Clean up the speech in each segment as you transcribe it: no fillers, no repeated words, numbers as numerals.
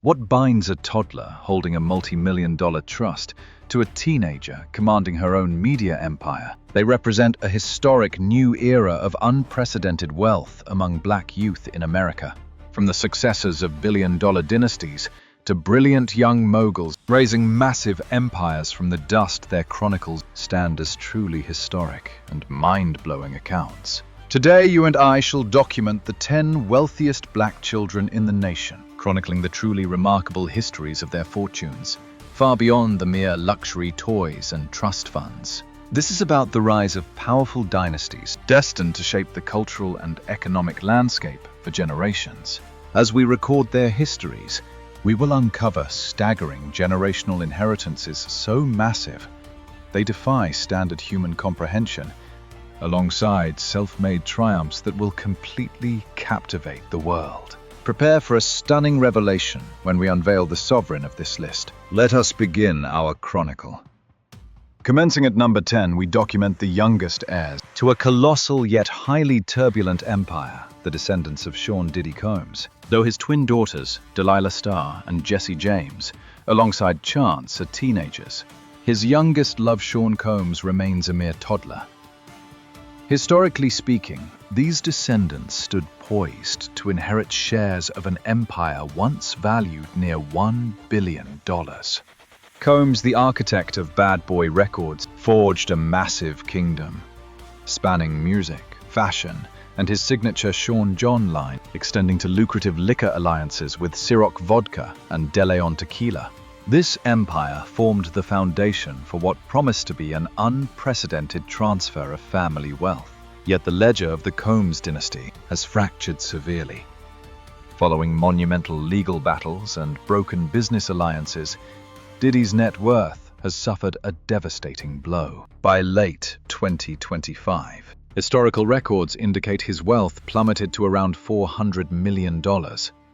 What binds a toddler holding a multi-million-dollar trust to a teenager commanding her own media empire? They represent a historic new era of unprecedented wealth among black youth in America. From the successors of billion-dollar dynasties to brilliant young moguls raising massive empires from the dust, their chronicles stand as truly historic and mind-blowing accounts. Today, you and I shall document the 10 wealthiest black children in the nation, chronicling the truly remarkable histories of their fortunes, far beyond the mere luxury toys and trust funds. This is about the rise of powerful dynasties destined to shape the cultural and economic landscape for generations. As we record their histories, we will uncover staggering generational inheritances so massive they defy standard human comprehension, alongside self-made triumphs that will completely captivate the world. Prepare for a stunning revelation when we unveil the sovereign of this list. Let us begin our chronicle. Commencing at number 10, we document the youngest heirs to a colossal yet highly turbulent empire, the descendants of Sean Diddy Combs. Though his twin daughters, Delilah Starr and Jessie James, alongside Chance, are teenagers, his youngest love, Sean Combs, remains a mere toddler. Historically speaking, these descendants stood poised to inherit shares of an empire once valued near $1 billion. Combs, the architect of Bad Boy Records, forged a massive kingdom, spanning music, fashion, and his signature Sean John line, extending to lucrative liquor alliances with Ciroc Vodka and De Leon Tequila. This empire formed the foundation for what promised to be an unprecedented transfer of family wealth. Yet the ledger of the Combs dynasty has fractured severely. Following monumental legal battles and broken business alliances, Diddy's net worth has suffered a devastating blow. By late 2025, historical records indicate his wealth plummeted to around $400 million,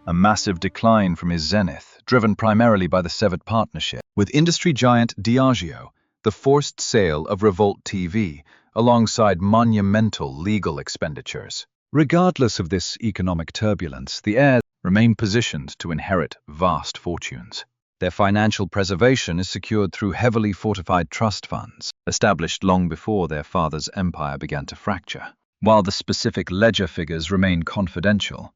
a massive decline from his zenith, driven primarily by the severed partnership with industry giant Diageo, the forced sale of Revolt TV, alongside monumental legal expenditures. Regardless of this economic turbulence, the heirs remain positioned to inherit vast fortunes. Their financial preservation is secured through heavily fortified trust funds, established long before their father's empire began to fracture. While the specific ledger figures remain confidential,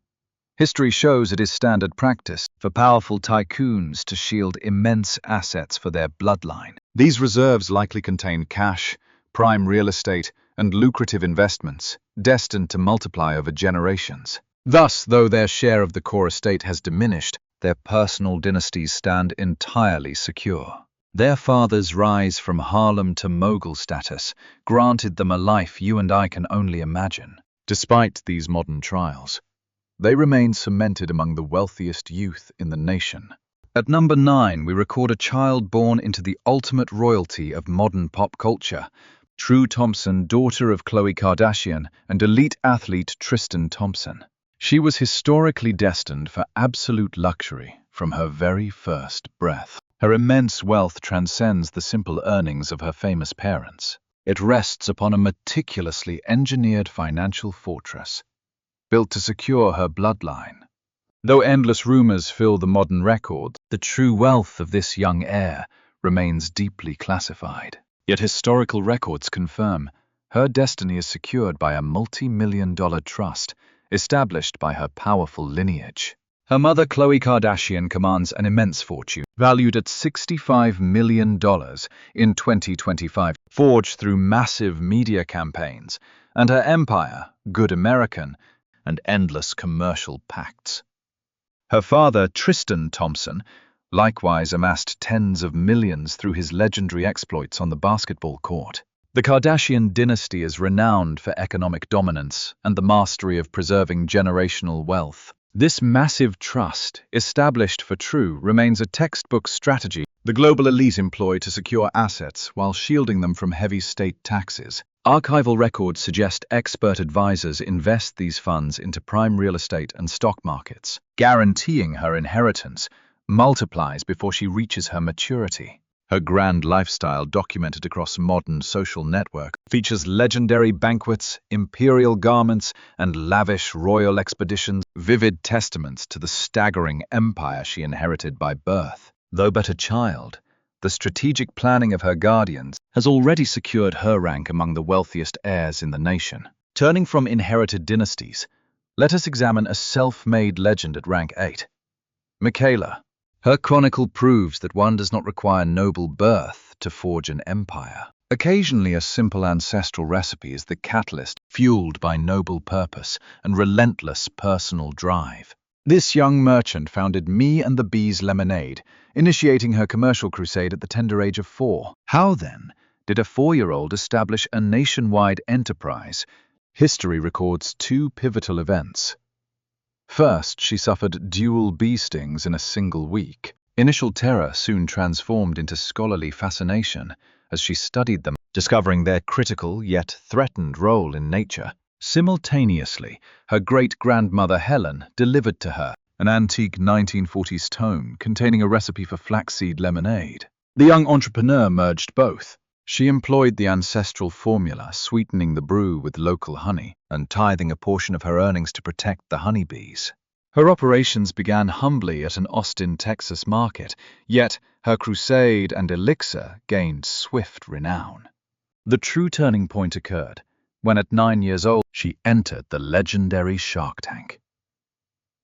history shows it is standard practice for powerful tycoons to shield immense assets for their bloodline. These reserves likely contain cash, prime real estate, and lucrative investments, destined to multiply over generations. Thus, though their share of the core estate has diminished, their personal dynasties stand entirely secure. Their fathers' rise from Harlem to mogul status granted them a life you and I can only imagine. Despite these modern trials, they remain cemented among the wealthiest youth in the nation. At number 9, we record a child born into the ultimate royalty of modern pop culture, True Thompson, daughter of Khloe Kardashian and elite athlete Tristan Thompson. She was historically destined for absolute luxury from her very first breath. Her immense wealth transcends the simple earnings of her famous parents. It rests upon a meticulously engineered financial fortress, built to secure her bloodline. Though endless rumors fill the modern record, the true wealth of this young heir remains deeply classified. Yet historical records confirm her destiny is secured by a multi-million-dollar trust established by her powerful lineage. Her mother, Khloe Kardashian, commands an immense fortune, valued at $65 million in 2025, forged through massive media campaigns, and her empire, Good American, and endless commercial pacts. Her father, Tristan Thompson, likewise amassed tens of millions through his legendary exploits on the basketball court. The Kardashian dynasty is renowned for economic dominance and the mastery of preserving generational wealth. This massive trust, established for True, remains a textbook strategy the global elite employ to secure assets while shielding them from heavy state taxes. Archival records suggest expert advisors invest these funds into prime real estate and stock markets, guaranteeing her inheritance multiplies before she reaches her maturity. Her grand lifestyle, documented across modern social network, features legendary banquets, imperial garments, and lavish royal expeditions, vivid testaments to the staggering empire she inherited by birth. Though but a child, the strategic planning of her guardians has already secured her rank among the wealthiest heirs in the nation. Turning from inherited dynasties, let us examine a self-made legend at rank 8. Michaela. Her chronicle proves that one does not require noble birth to forge an empire. Occasionally, a simple ancestral recipe is the catalyst, fueled by noble purpose and relentless personal drive. This young merchant founded Me and the Bees Lemonade, initiating her commercial crusade at the tender age of 4. How, then, did a 4-year-old establish a nationwide enterprise? History records 2 pivotal events. First, she suffered dual bee stings in a single week. Initial terror soon transformed into scholarly fascination as she studied them, discovering their critical yet threatened role in nature. Simultaneously, her great-grandmother Helen delivered to her an antique 1940s tome containing a recipe for flaxseed lemonade. The young entrepreneur merged both. She employed the ancestral formula, sweetening the brew with local honey and tithing a portion of her earnings to protect the honeybees. Her operations began humbly at an Austin, Texas market, yet her crusade and elixir gained swift renown. The true turning point occurred when at 9 years old she entered the legendary Shark Tank.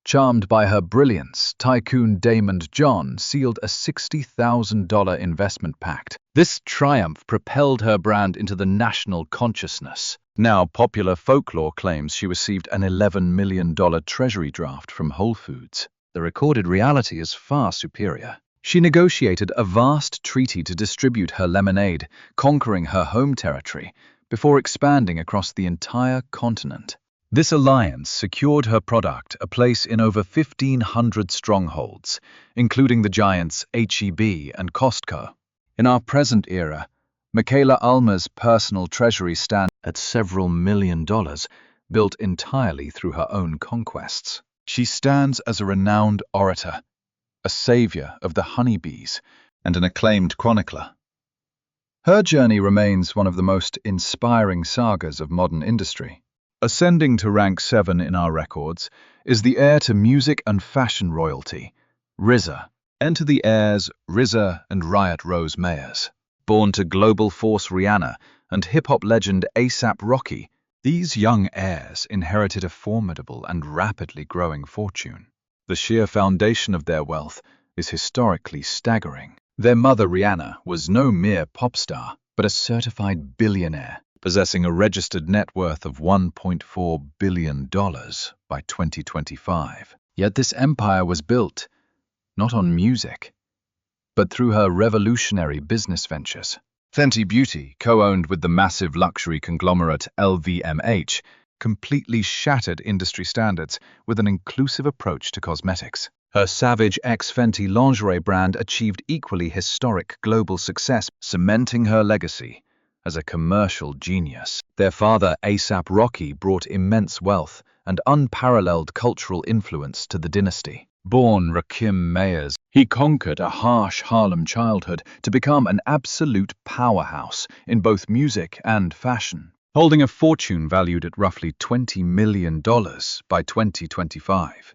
Charmed by her brilliance, tycoon Damon John sealed a $60,000 investment pact. This triumph propelled her brand into the national consciousness. Now, popular folklore claims she received an $11 million treasury draft from Whole Foods. The recorded reality is far superior. She negotiated a vast treaty to distribute her lemonade, conquering her home territory, before expanding across the entire continent. This alliance secured her product a place in over 1,500 strongholds, including the giants H-E-B and Costco. In our present era, Michaela Ulmer's personal treasury stands at several $1 million, built entirely through her own conquests. She stands as a renowned orator, a savior of the honeybees, and an acclaimed chronicler. Her journey remains one of the most inspiring sagas of modern industry. Ascending to rank 7 in our records is the heir to music and fashion royalty, RZA. Enter the heirs RZA and Riot Rose Mayers. Born to global force Rihanna and hip-hop legend A$AP Rocky, these young heirs inherited a formidable and rapidly growing fortune. The sheer foundation of their wealth is historically staggering. Their mother Rihanna was no mere pop star, but a certified billionaire, possessing a registered net worth of $1.4 billion by 2025. Yet this empire was built not on music, but through her revolutionary business ventures. Fenty Beauty, co-owned with the massive luxury conglomerate LVMH, completely shattered industry standards with an inclusive approach to cosmetics. Her Savage X Fenty lingerie brand achieved equally historic global success, cementing her legacy as a commercial genius. Their father, A$AP Rocky, brought immense wealth and unparalleled cultural influence to the dynasty. Born Rakim Mayers, he conquered a harsh Harlem childhood to become an absolute powerhouse in both music and fashion, holding a fortune valued at roughly $20 million by 2025.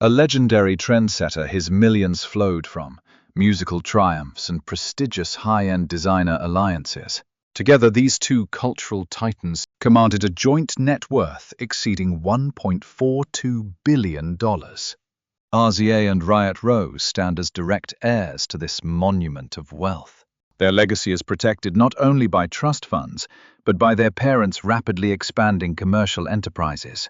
A legendary trendsetter, his millions flowed from musical triumphs and prestigious high-end designer alliances. Together, these two cultural titans commanded a joint net worth exceeding $1.42 billion. RZA and Riot Rose stand as direct heirs to this monument of wealth. Their legacy is protected not only by trust funds, but by their parents' rapidly expanding commercial enterprises.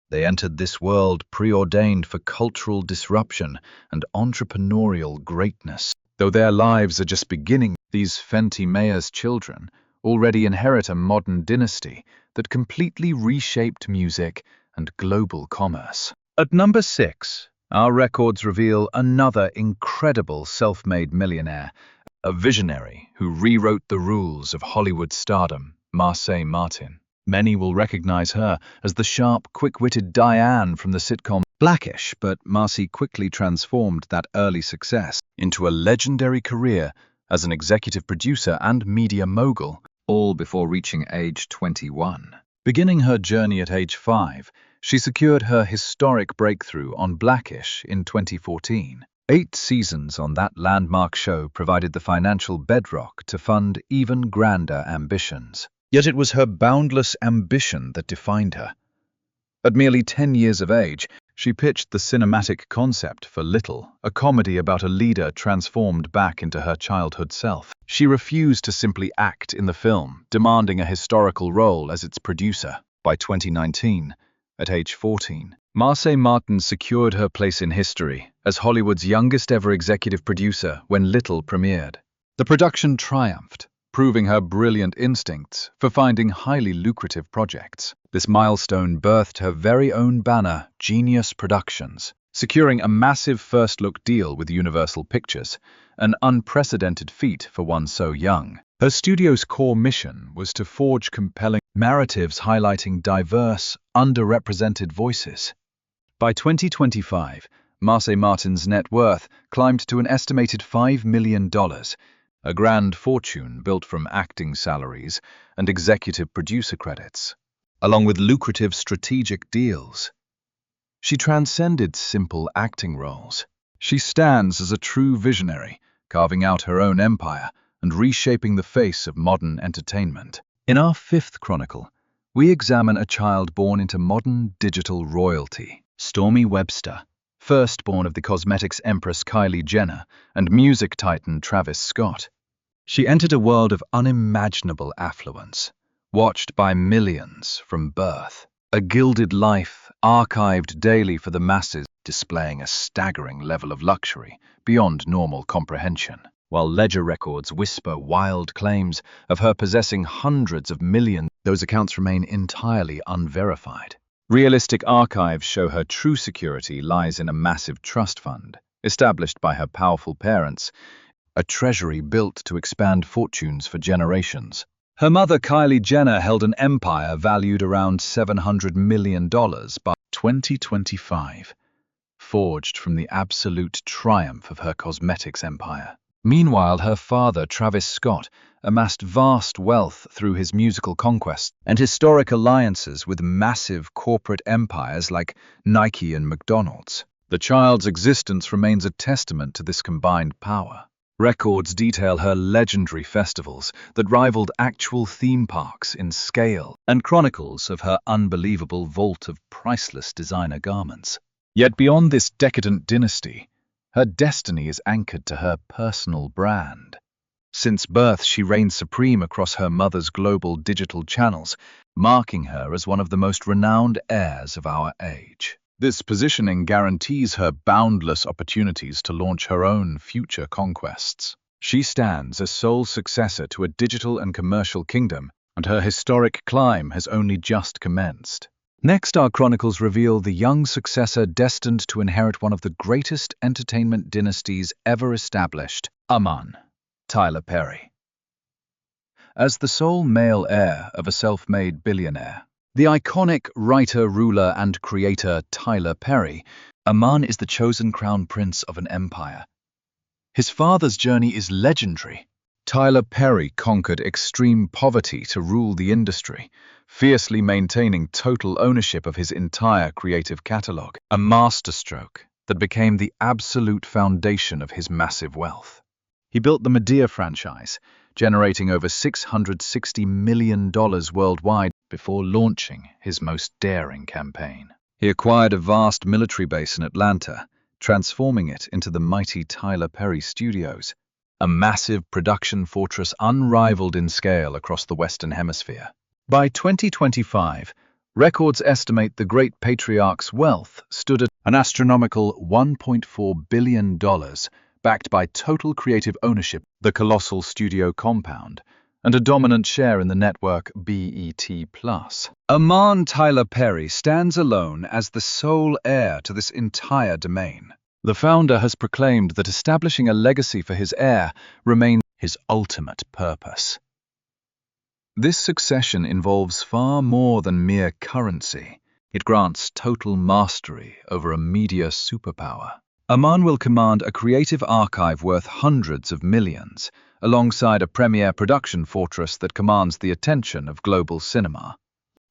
They entered this world preordained for cultural disruption and entrepreneurial greatness. Though their lives are just beginning, these Fenty Mayers' children already inherit a modern dynasty that completely reshaped music and global commerce. At number 6, our records reveal another incredible self-made millionaire, a visionary who rewrote the rules of Hollywood stardom, Marsai Martin. Many will recognize her as the sharp, quick-witted Diane from the sitcom Blackish, but Marcy quickly transformed that early success into a legendary career as an executive producer and media mogul, all before reaching age 21. Beginning her journey at age 5, she secured her historic breakthrough on Blackish in 2014. 8 seasons on that landmark show provided the financial bedrock to fund even grander ambitions. Yet it was her boundless ambition that defined her. At merely 10 years of age, she pitched the cinematic concept for Little, a comedy about a leader transformed back into her childhood self. She refused to simply act in the film, demanding a historical role as its producer. By 2019, at age 14, Marsai Martin secured her place in history as Hollywood's youngest ever executive producer when Little premiered. The production triumphed, proving her brilliant instincts for finding highly lucrative projects. This milestone birthed her very own banner, Genius Productions, securing a massive first-look deal with Universal Pictures, an unprecedented feat for one so young. Her studio's core mission was to forge compelling narratives highlighting diverse, underrepresented voices. By 2025, Marsai Martin's net worth climbed to an estimated $5 million, a grand fortune built from acting salaries and executive producer credits, along with lucrative strategic deals. She transcended simple acting roles. She stands as a true visionary, carving out her own empire and reshaping the face of modern entertainment. In our 5th chronicle, we examine a child born into modern digital royalty, Stormy Webster, firstborn of the cosmetics empress Kylie Jenner and music titan Travis Scott. She entered a world of unimaginable affluence, watched by millions from birth. A gilded life, archived daily for the masses, displaying a staggering level of luxury beyond normal comprehension, while ledger records whisper wild claims of her possessing hundreds of millions. Those accounts remain entirely unverified. Realistic archives show her true security lies in a massive trust fund, established by her powerful parents, a treasury built to expand fortunes for generations. Her mother, Kylie Jenner, held an empire valued around $700 million by 2025, forged from the absolute triumph of her cosmetics empire. Meanwhile, her father, Travis Scott, amassed vast wealth through his musical conquests and historic alliances with massive corporate empires like Nike and McDonald's. The child's existence remains a testament to this combined power. Records detail her legendary festivals that rivaled actual theme parks in scale, and chronicles of her unbelievable vault of priceless designer garments. Yet beyond this decadent dynasty, her destiny is anchored to her personal brand. Since birth, she reigns supreme across her mother's global digital channels, marking her as one of the most renowned heirs of our age. This positioning guarantees her boundless opportunities to launch her own future conquests. She stands as sole successor to a digital and commercial kingdom, and her historic climb has only just commenced. Next, our chronicles reveal the young successor destined to inherit one of the greatest entertainment dynasties ever established, Aman, Tyler Perry. As the sole male heir of a self-made billionaire, the iconic writer, ruler, and creator Tyler Perry, Aman is the chosen crown prince of an empire. His father's journey is legendary. Tyler Perry conquered extreme poverty to rule the industry, fiercely maintaining total ownership of his entire creative catalog, a masterstroke that became the absolute foundation of his massive wealth. He built the Medea franchise, generating over $660 million worldwide before launching his most daring campaign. He acquired a vast military base in Atlanta, transforming it into the mighty Tyler Perry Studios, a massive production fortress unrivaled in scale across the Western Hemisphere. By 2025, records estimate the great patriarch's wealth stood at an astronomical $1.4 billion, backed by total creative ownership, the colossal studio compound, and a dominant share in the network BET+. Aman Tyler Perry stands alone as the sole heir to this entire domain. The founder has proclaimed that establishing a legacy for his heir remains his ultimate purpose. This succession involves far more than mere currency. It grants total mastery over a media superpower. Aman will command a creative archive worth hundreds of millions, alongside a premier production fortress that commands the attention of global cinema.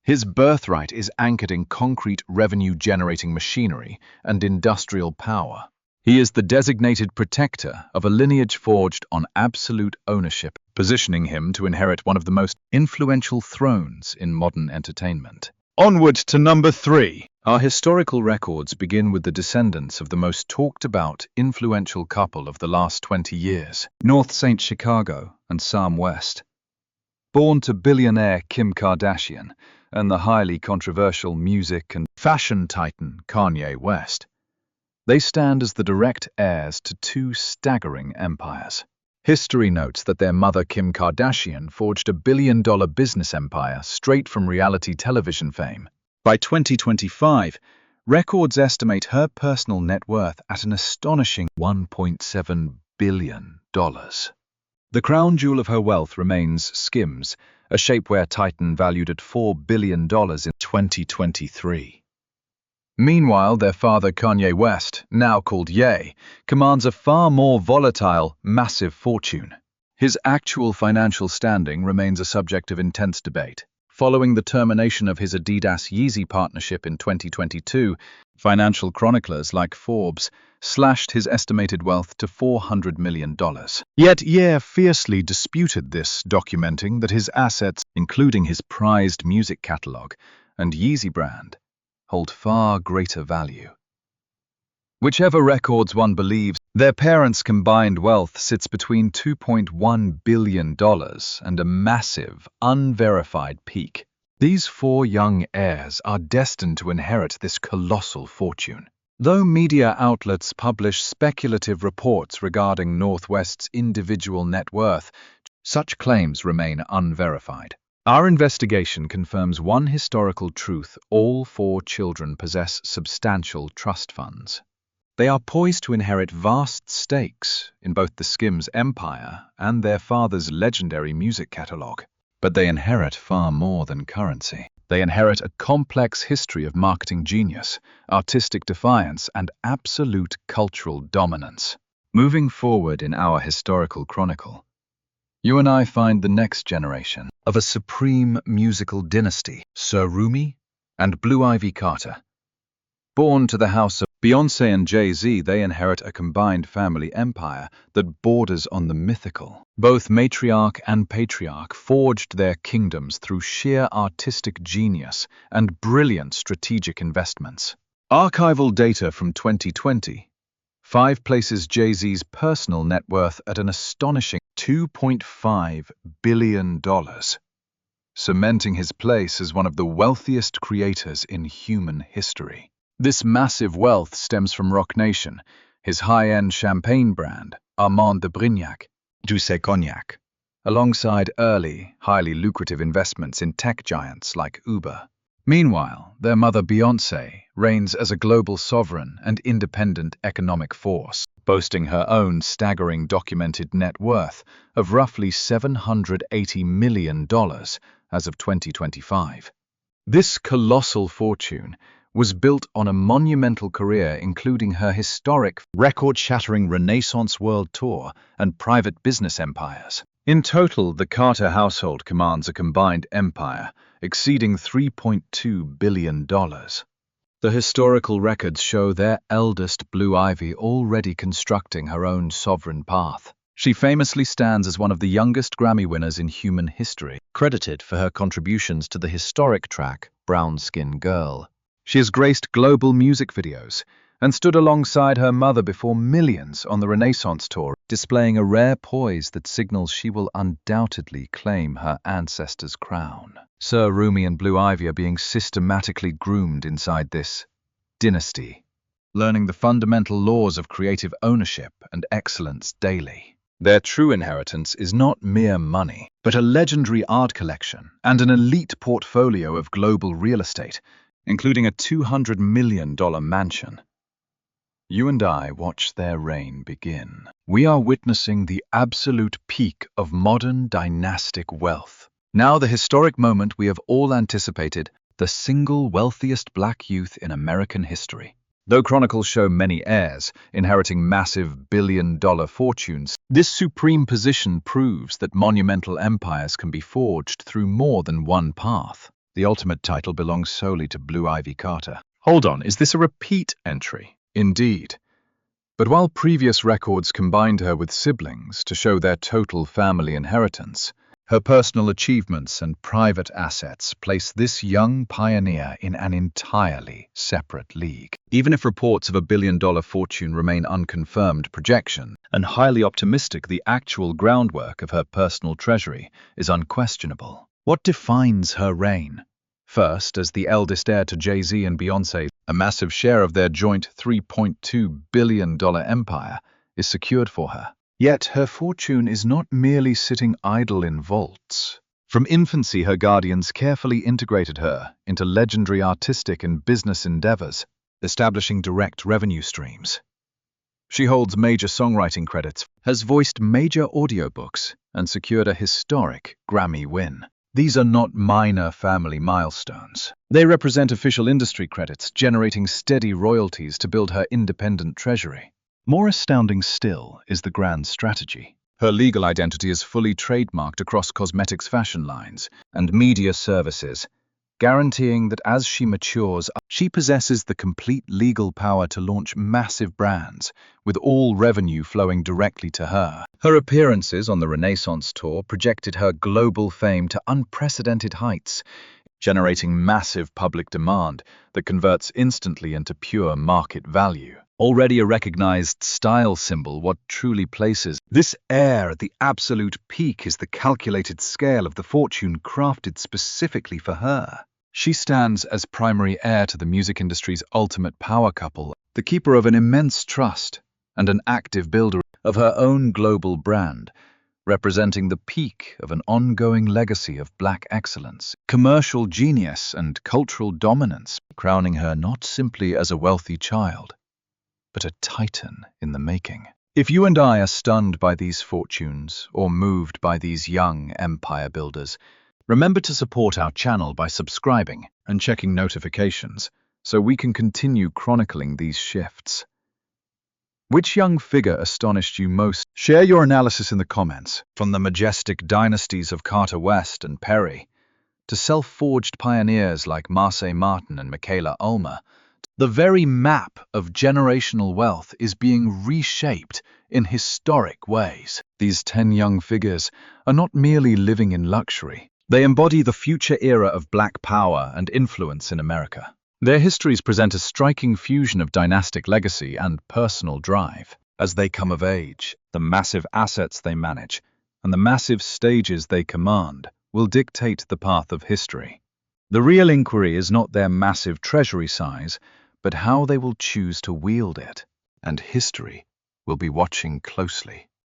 His birthright is anchored in concrete revenue-generating machinery and industrial power. He is the designated protector of a lineage forged on absolute ownership, positioning him to inherit one of the most influential thrones in modern entertainment. Onward to number 3. Our historical records begin with the descendants of the most talked-about, influential couple of the last 20 years, North St. Chicago and Sam West. Born to billionaire Kim Kardashian and the highly controversial music and fashion titan Kanye West, they stand as the direct heirs to two staggering empires. History notes that their mother Kim Kardashian forged a billion-dollar business empire straight from reality television fame. By 2025, records estimate her personal net worth at an astonishing $1.7 billion. The crown jewel of her wealth remains Skims, a shapewear titan valued at $4 billion in 2023. Meanwhile, their father Kanye West, now called Ye, commands a far more volatile, massive fortune. His actual financial standing remains a subject of intense debate. Following the termination of his Adidas Yeezy partnership in 2022, financial chroniclers like Forbes slashed his estimated wealth to $400 million. Yet Ye fiercely disputed this, documenting that his assets, including his prized music catalog and Yeezy brand, hold far greater value. Whichever records one believes, their parents' combined wealth sits between $2.1 billion and a massive, unverified peak. These four young heirs are destined to inherit this colossal fortune. Though media outlets publish speculative reports regarding Northwest's individual net worth, such claims remain unverified. Our investigation confirms one historical truth: all four children possess substantial trust funds. They are poised to inherit vast stakes in both the Skims empire and their father's legendary music catalog. But they inherit far more than currency. They inherit a complex history of marketing genius, artistic defiance, and absolute cultural dominance. Moving forward in our historical chronicle, you and I find the next generation of a supreme musical dynasty, Sir Rumi and Blue Ivy Carter. Born to the house of Beyoncé and Jay-Z, they inherit a combined family empire that borders on the mythical. Both matriarch and patriarch forged their kingdoms through sheer artistic genius and brilliant strategic investments. Archival data from 2020 places Jay-Z's personal net worth at an astonishing $2.5 billion, cementing his place as one of the wealthiest creators in human history. This massive wealth stems from Roc Nation, his high-end champagne brand, Armand de Brignac, Douce Cognac, alongside early, highly lucrative investments in tech giants like Uber. Meanwhile, their mother Beyoncé reigns as a global sovereign and independent economic force, boasting her own staggering documented net worth of roughly $780 million as of 2025. This colossal fortune was built on a monumental career, including her historic, record-shattering Renaissance World Tour and private business empires. In total, the Carter household commands a combined empire exceeding $3.2 billion. The historical records show their eldest, Blue Ivy, already constructing her own sovereign path. She famously stands as one of the youngest Grammy winners in human history, credited for her contributions to the historic track Brown Skin Girl. She has graced global music videos and stood alongside her mother before millions on the Renaissance Tour, displaying a rare poise that signals she will undoubtedly claim her ancestors' crown. Sir Rumi and Blue Ivy are being systematically groomed inside this dynasty, learning the fundamental laws of creative ownership and excellence daily. Their true inheritance is not mere money, but a legendary art collection and an elite portfolio of global real estate, including a $200 million mansion. You and I watch their reign begin. We are witnessing the absolute peak of modern dynastic wealth. Now the historic moment we have all anticipated, the single wealthiest black youth in American history. Though chronicles show many heirs inheriting massive billion-dollar fortunes, this supreme position proves that monumental empires can be forged through more than one path. The ultimate title belongs solely to Blue Ivy Carter. Hold on, is this a repeat entry? Indeed. But while previous records combined her with siblings to show their total family inheritance, her personal achievements and private assets place this young pioneer in an entirely separate league. Even if reports of a billion-dollar fortune remain unconfirmed projection, and highly optimistic, the actual groundwork of her personal treasury is unquestionable. What defines her reign? First, as the eldest heir to Jay-Z and Beyoncé, a massive share of their joint $3.2 billion empire is secured for her. Yet her fortune is not merely sitting idle in vaults. From infancy, her guardians carefully integrated her into legendary artistic and business endeavors, establishing direct revenue streams. She holds major songwriting credits, has voiced major audiobooks, and secured a historic Grammy win. These are not minor family milestones. They represent official industry credits, generating steady royalties to build her independent treasury. More astounding still is the grand strategy. Her legal identity is fully trademarked across cosmetics fashion lines and media services, guaranteeing that as she matures, she possesses the complete legal power to launch massive brands, with all revenue flowing directly to her. Her appearances on the Renaissance tour projected her global fame to unprecedented heights, generating massive public demand that converts instantly into pure market value. Already a recognized style symbol, what truly places this heir at the absolute peak is the calculated scale of the fortune crafted specifically for her. She stands as primary heir to the music industry's ultimate power couple, the keeper of an immense trust and an active builder of her own global brand, representing the peak of an ongoing legacy of Black excellence, commercial genius, and cultural dominance, crowning her not simply as a wealthy child, but a titan in the making. If you and I are stunned by these fortunes or moved by these young empire builders, remember to support our channel by subscribing and checking notifications so we can continue chronicling these shifts. Which young figure astonished you most? Share your analysis in the comments. From the majestic dynasties of Carter West and Perry to self-forged pioneers like Marsai Martin and Michaela Ulmer, the very map of generational wealth is being reshaped in historic ways. These 10 young figures are not merely living in luxury. They embody the future era of Black power and influence in America. Their histories present a striking fusion of dynastic legacy and personal drive. As they come of age, the massive assets they manage and the massive stages they command will dictate the path of history. The real inquiry is not their massive treasury size, but how they will choose to wield it, and history will be watching closely.